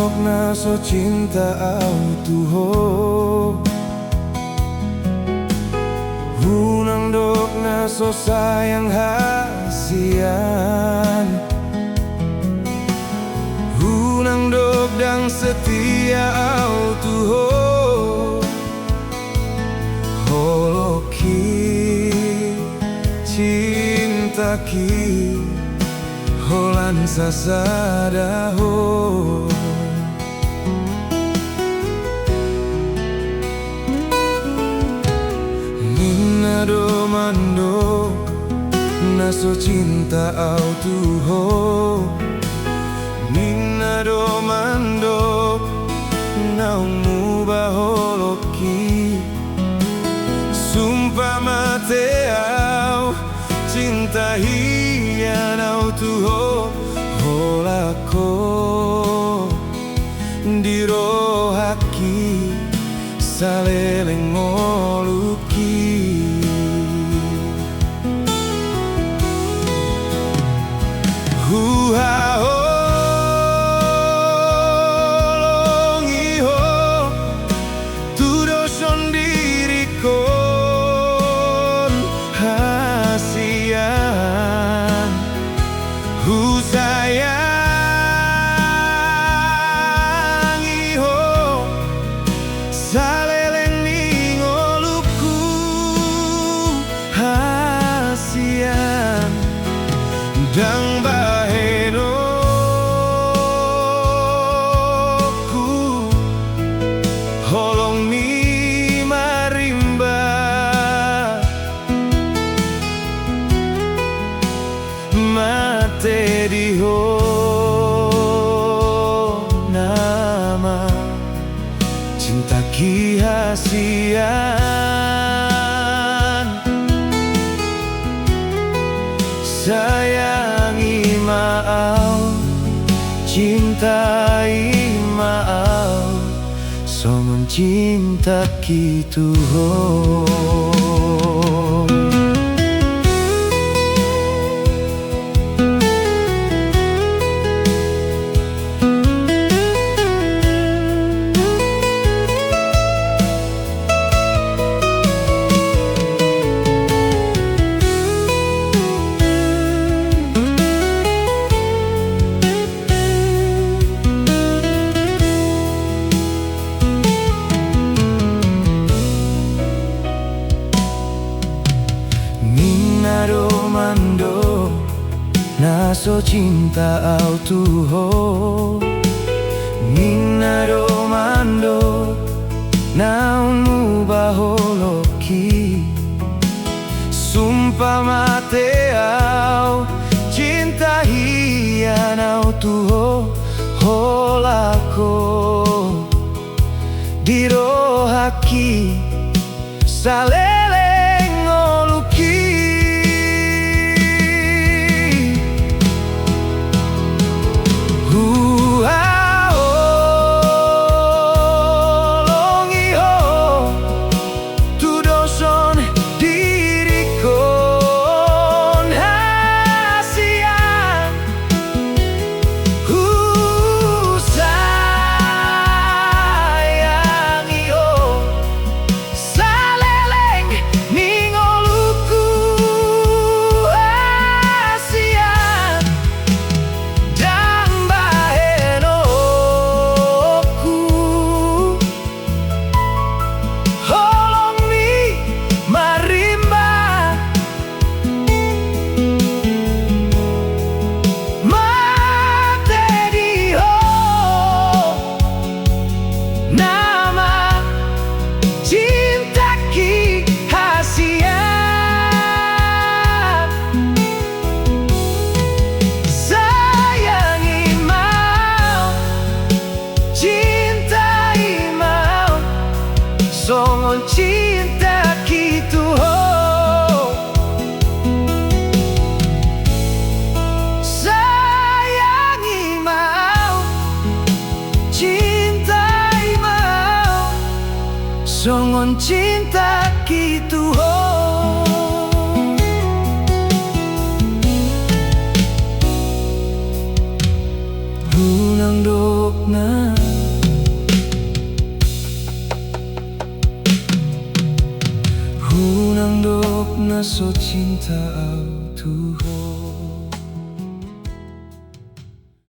dok na so cinta au tuho, hunang dok na so sayang hasian, hunang dok dang setia au tuho, holoki cinta ki holan sasadaho. Nina do mando na so cinta au tuho, Nina do mando na umubah holoki, sumpah mate au cinta hian au tuho, holako dirohaki saleleng ngoluki. Huha holongi ho tudoson dirikon hasian, hu sayangi ho saleleng ningoluku hasian, dang bahenoku holong ni marimba, mate diho nama cinta ki hasian, sayangi mau cintai mau songon cinta ki tuho. Nina do mando na so cinta au tuho, Nina do mando na umubah holoki, sumpah mate au cinta hian au tuho, holako dirohaki saleleng ngoluki. Songon cinta ki tuho, sayangi mau cintai mau songon cinta ki tuho. Hunangdok na so cinta au Tuhan.